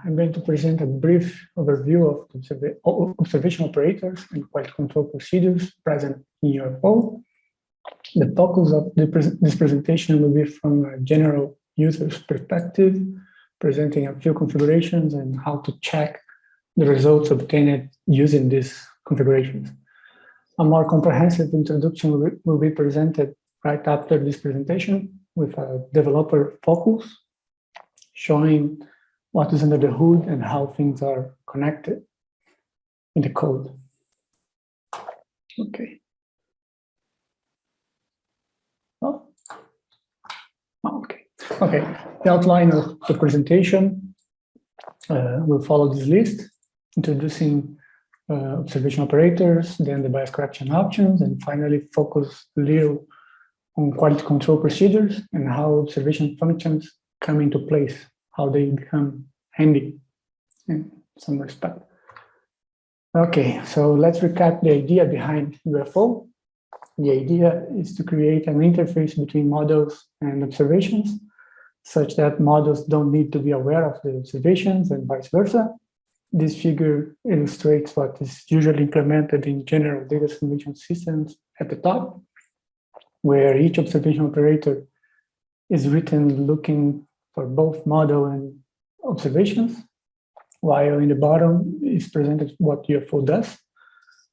I'm going to present a brief overview of observation operators and quality control procedures present in UFO. The focus of this presentation will be from a general user's perspective, presenting a few configurations and how to check the results obtained using these configurations. A more comprehensive introduction will be presented right after this presentation with a developer focus, showing what is under the hood and how things are connected in the code. Okay. Oh. Okay. Okay. The outline of the presentation will follow this list, introducing observation operators, then the bias correction options, and finally focus a little on quality control procedures and how observation functions come into place, how they become handy in some respect. Okay, so let's recap the idea behind UFO. The idea is to create an interface between models and observations, such that models don't need to be aware of the observations and vice versa. This figure illustrates what is usually implemented in general data simulation systems at the top, where each observation operator is written looking for both model and observations, while in the bottom is presented what UFO does,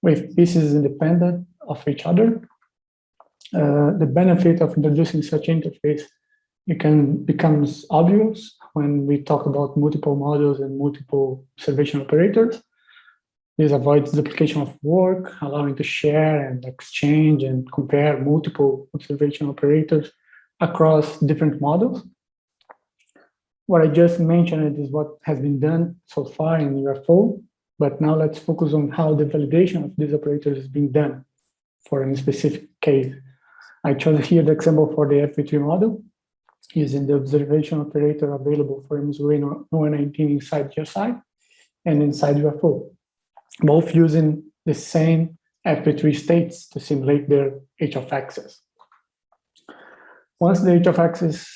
with pieces independent of each other. The benefit of introducing such interface becomes obvious when we talk about multiple models and multiple observation operators. This avoids duplication of work, allowing to share and exchange and compare multiple observation operators across different models. What I just mentioned is what has been done so far in UFO, but now let's focus on how the validation of these operators is being done for a specific case. I chose here the example for the FV3 model, using the observation operator available for MSUA 119 inside GSI and inside UFO, both using the same FP3 states to simulate their H of X's. Once the H of X's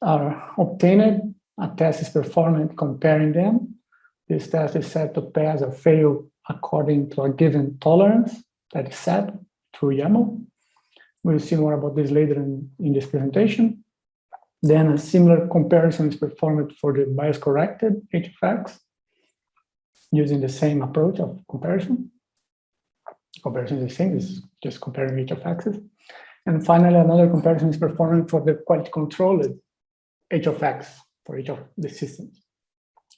are obtained, a test is performed comparing them. This test is set to pass or fail according to a given tolerance that is set through YAML. We'll see more about this later in this presentation. Then a similar comparison is performed for the bias-corrected H of X, using the same approach of comparison. Comparison is the same, it's just comparing H of X's. And finally, another comparison is performed for the quality-controlled H of X for each of the systems.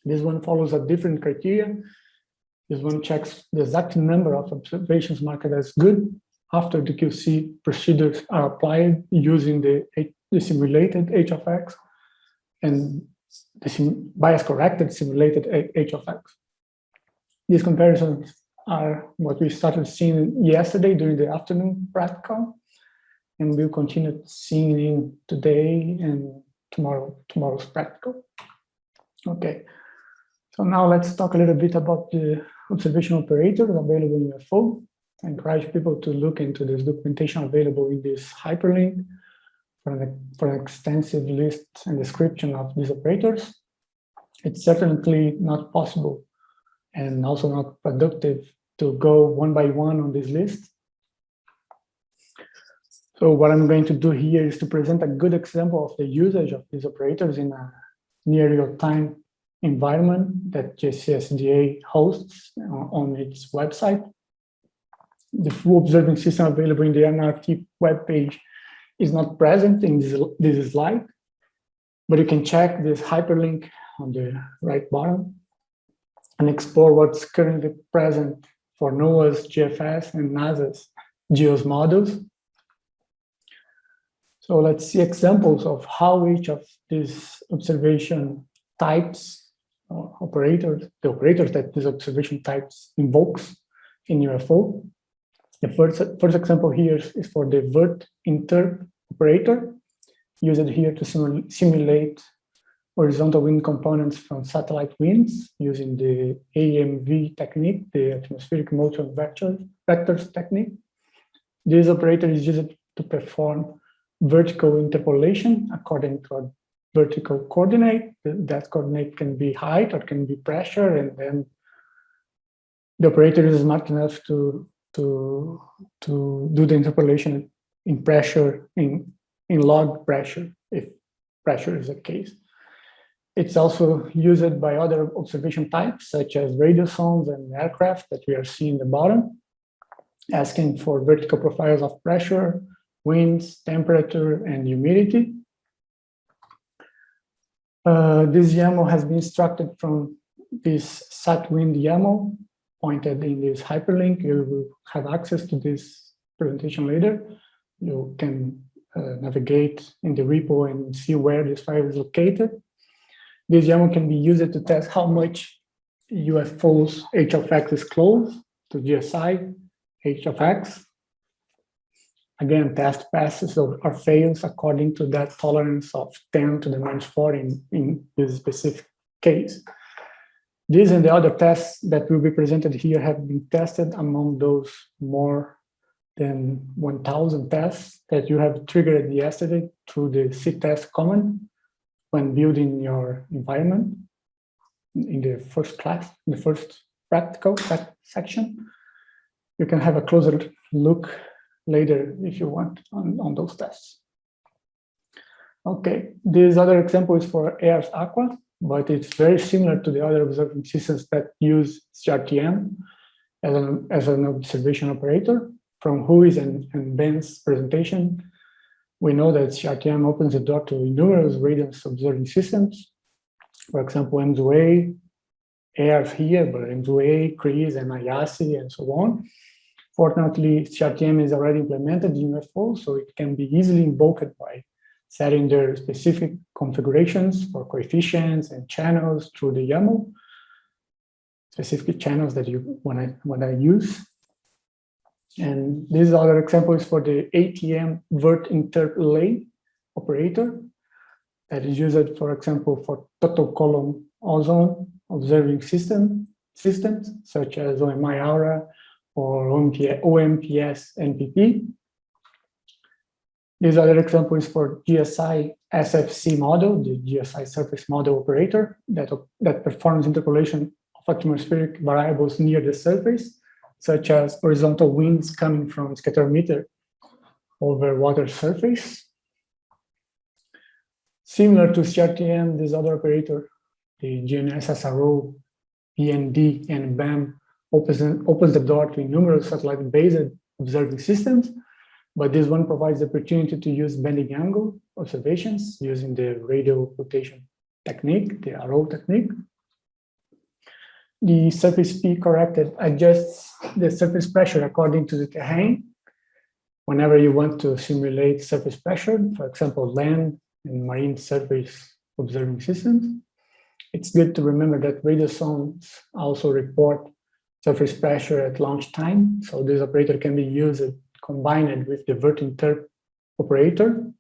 This one follows a different criteria. This one checks the exact number of observations marked as good after the QC procedures are applied using the simulated H of X and the bias-corrected simulated H of X. These comparisons are what we started seeing yesterday during the afternoon practical, and we'll continue seeing in today and tomorrow's practical. Okay, so now let's talk a little bit about the observation operators available in UFO. I encourage people to look into this documentation available in this hyperlink for an extensive list and description of these operators. It's certainly not possible and also not productive to go one by one on this list. So what I'm going to do here is to present a good example of the usage of these operators in a near real-time environment that JCSDA hosts on its website. The full observing system available in the NRT webpage is not present in this slide, but you can check this hyperlink on the right bottom and explore what's currently present for NOAA's GFS and NASA's GEOS models. So let's see examples of how each of these observation types, operators, the operators that these observation types invokes in UFO. The first example here is for the VERT-INTERP operator, used here to simulate horizontal wind components from satellite winds using the AMV technique, the atmospheric motion vectors technique. This operator is used to perform vertical interpolation according to a vertical coordinate. That coordinate can be height or can be pressure, and then the operator is smart enough to do the interpolation in pressure, in log pressure, if pressure is the case. It's also used by other observation types, such as radiosones and aircraft that we are seeing in the bottom, asking for vertical profiles of pressure, winds, temperature, and humidity. This YAML has been extracted from this SatWind YAML, pointed in this hyperlink. You will have access to this presentation later. You can navigate in the repo and see where this file is located. This YAML can be used to test how much UFO's h of x is close to GSI h of x. Again, test passes or fails according to that tolerance of 10 to the minus 4 in this specific case. These and the other tests that will be presented here have been tested among those more than 1,000 tests that you have triggered yesterday through the ctest command when building your environment in the first class, in the first practical section. You can have a closer look later if you want on those tests. Okay, this other example is for ARS Aqua, but it's very similar to the other observing systems that use CRTM as an observation operator. From Hui's and Ben's presentation, we know that CRTM opens the door to numerous radiance observing systems. For example, MZOA, ARS here, but MZOA, CRIS, and IASI, and so on. Fortunately, CRTM is already implemented in UFO, so it can be easily invoked by setting their specific configurations for coefficients and channels through the YAML, specific channels that you want to use. And this other example is for the ATM vert interpolate operator that is used, for example, for total column ozone observing systems such as OMI Aura or OMPS NPP. This other example is for GSI SFC model, the GSI surface model operator that performs interpolation of atmospheric variables near the surface, such as horizontal winds coming from scatterometer over water surface. Similar to CRTM, this other operator, the GNS SRO, PND, and BAM opens the door to numerous satellite-based observing systems, but this one provides the opportunity to use bending angle observations using the radial rotation technique, the RO technique. The surface P corrected adjusts the surface pressure according to the terrain. Whenever you want to simulate surface pressure, for example, land and marine surface observing systems, it's good to remember that radiosones also report surface pressure at launch time. So this operator can be used combined with the vertinterp operator.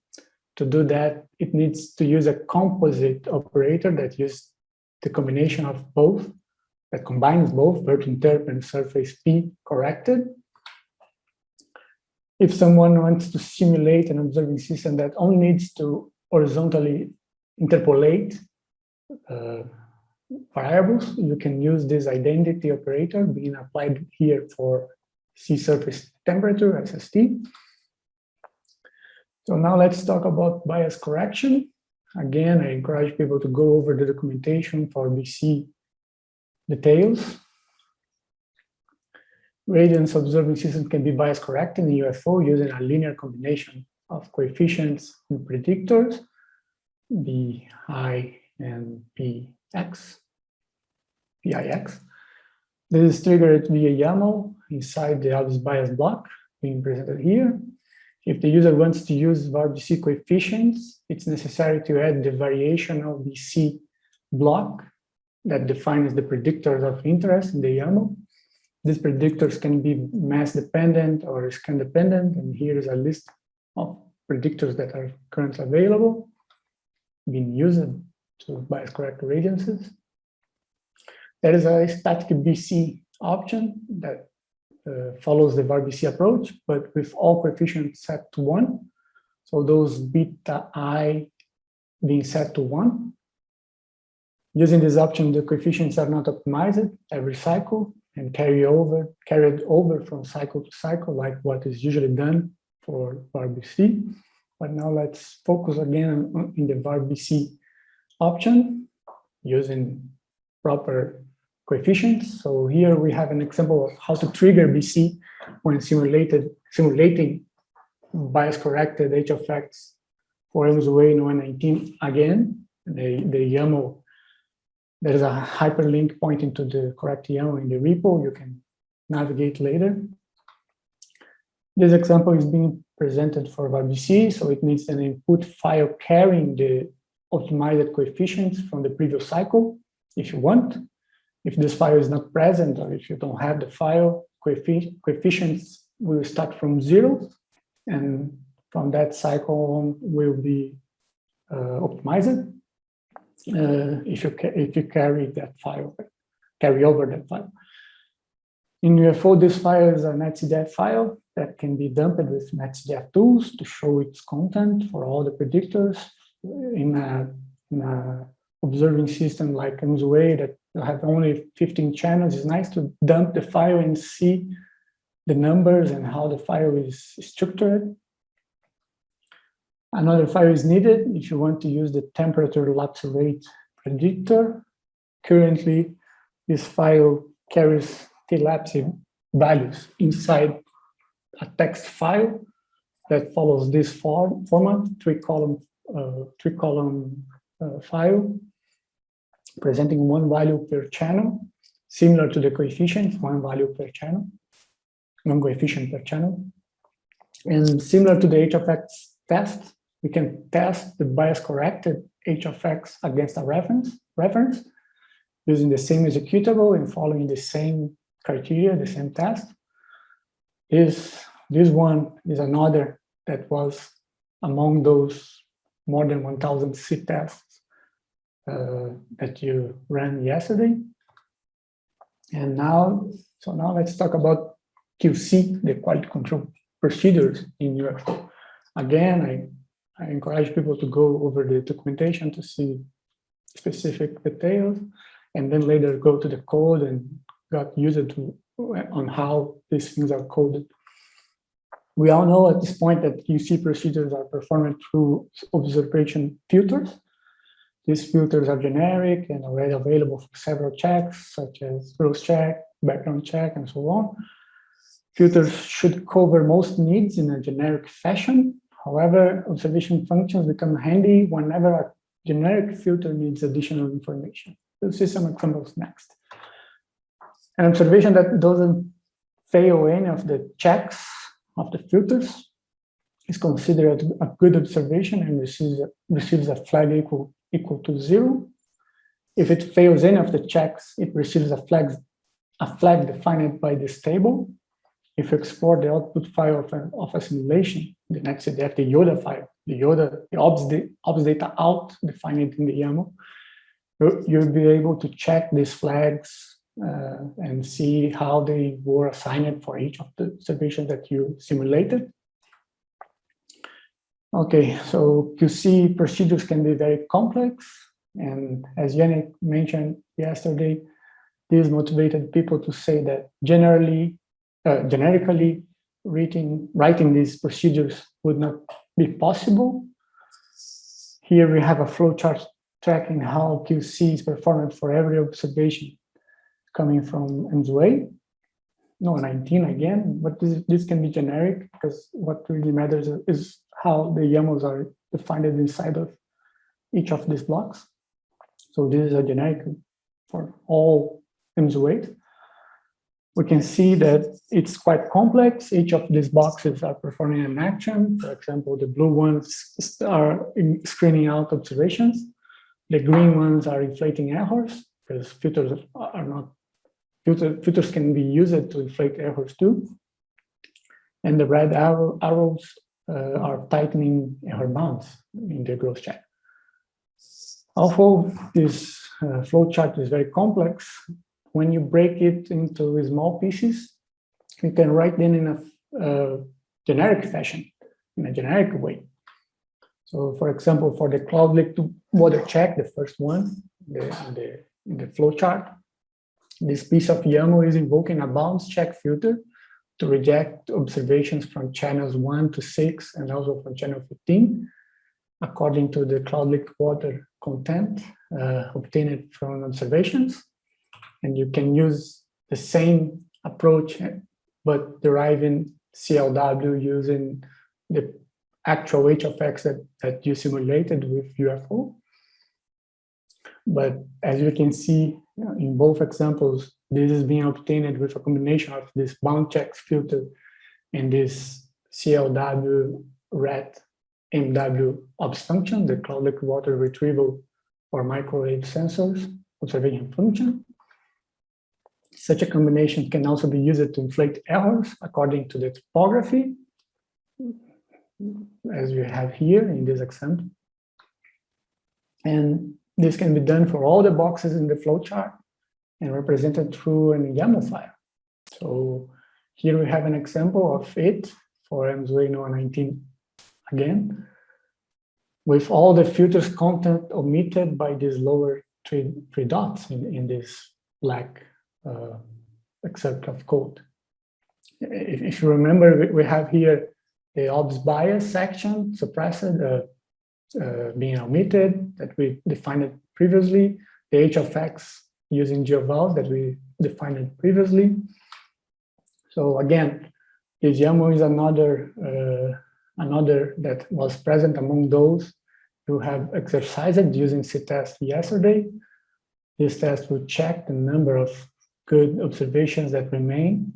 To do that, it needs to use a composite operator that uses the combination of both, that combines both vertinterp and surface P corrected. If someone wants to simulate an observing system that only needs to horizontally interpolate variables, you can use this identity operator being applied here for sea surface temperature, SST. So now let's talk about bias correction. Again, I encourage people to go over the documentation for BC details. Radiance observing system can be bias corrected in UFO using a linear combination of coefficients and predictors, BI and PIX. This is triggered via YAML inside the Albus bias block being presented here. If the user wants to use VARBC coefficients, it's necessary to add the variation of the C block that defines the predictors of interest in the YAML. These predictors can be mass dependent or scan dependent, and here is a list of predictors that are currently available, being used to bias correct radiances. There is a static BC option that follows the VARBC approach, but with all coefficients set to 1. So those beta I being set to 1. Using this option, the coefficients are not optimized every cycle and carried over from cycle to cycle, like what is usually done for VAR-BC. But now let's focus again in the VAR-BC option using proper coefficients. So here we have an example of how to trigger BC when simulating bias-corrected H of X for MZOA in 119 again. The YAML, there is a hyperlink pointing to the correct YAML in the repo. You can navigate later. This example is being presented for VAR-BC, so it needs an input file carrying the optimized coefficients from the previous cycle, if you want. If this file is not present, or if you don't have the file, coefficients will start from 0, and from that cycle on will be optimized if you carry that file, carry over that file. In UFO, this file is a netcdf file that can be dumped with netcdf tools to show its content for all the predictors. In a observing system like MZOA that have only 15 channels, it's nice to dump the file and see the numbers and how the file is structured. Another file is needed if you want to use the temperature lapse rate predictor. Currently, this file carries T-lapse values inside a text file that follows this format, three-column file, presenting one value per channel, similar to the coefficient, one value per channel, one coefficient per channel. And similar to the H of X test, we can test the bias-corrected H of X against a reference using the same executable and following the same criteria, the same test. This one is another that was among those more than 1,000 C tests that you ran yesterday. And now let's talk about QC, the quality control procedures in UFO. Again, I encourage people to go over the documentation to see specific details, and then later go to the code and got used to on how these things are coded. We all know at this point that QC procedures are performed through observation filters. These filters are generic and already available for several checks, such as gross check, background check, and so on. Filters should cover most needs in a generic fashion. However, observation functions become handy whenever a generic filter needs additional information. We'll see some examples next. An observation that doesn't fail any of the checks of the filters is considered a good observation and receives a flag equal to 0. If it fails any of the checks, it receives a flag defined by this table. If you export the output file of a simulation, the netcdf, the YODA file, the ops data out defined in the YAML, you'll be able to check these flags and see how they were assigned for each of the observations that you simulated. Okay, so QC procedures can be very complex, and as Yannick mentioned yesterday, this motivated people to say that generically writing these procedures would not be possible. Here we have a flowchart tracking how QC is performed for every observation coming from MZOA. No, 19 again, but this can be generic because what really matters is how the YAMLs are defined inside of each of these blocks. So this is a generic for all MZOAs. We can see that it's quite complex. Each of these boxes are performing an action. For example, the blue ones are screening out observations. The green ones are inflating errors, because filters are not, filters can be used to inflate errors too. And the red arrows are tightening error bounds in the gross check. Although this flowchart is very complex, when you break it into small pieces, you can write them in a generic fashion, in a generic way. So for example, for the cloud liquid water check, the first one, in the flow chart, this piece of YAML is invoking a bounds check filter to reject observations from channels 1 to 6 and also from channel 15, according to the cloud liquid water content obtained from observations. And you can use the same approach, but deriving CLW using the actual H of X that you simulated with UFO. But as you can see in both examples, this is being obtained with a combination of this bound checks filter and this CLW ret MW obs function, the cloud liquid water retrieval or microwave sensors observation function. Such a combination can also be used to inflate errors according to the topography, as we have here in this example. And this can be done for all the boxes in the flowchart and represented through an YAML file. So here we have an example of it for MZUE 19 again, with all the filters content omitted by these lower three dots in this black excerpt of code. If you remember, we have here the obs bias section suppressed, being omitted that we defined previously, the H of X using geovals that we defined previously. So again, this YAML is another that was present among those who have exercised using C-test yesterday. This test will check the number of good observations that remain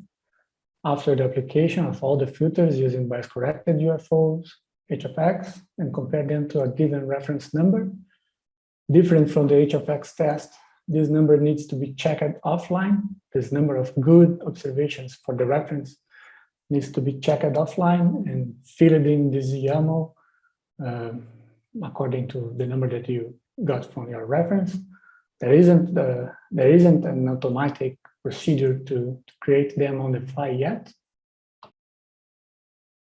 after the application of all the filters using bias-corrected UFOs, H of X, and compare them to a given reference number. Different from the H of X test, this number needs to be checked offline. This number of good observations for the reference needs to be checked offline and filled in this YAML according to the number that you got from your reference. There isn't an automatic procedure to create them on the fly yet.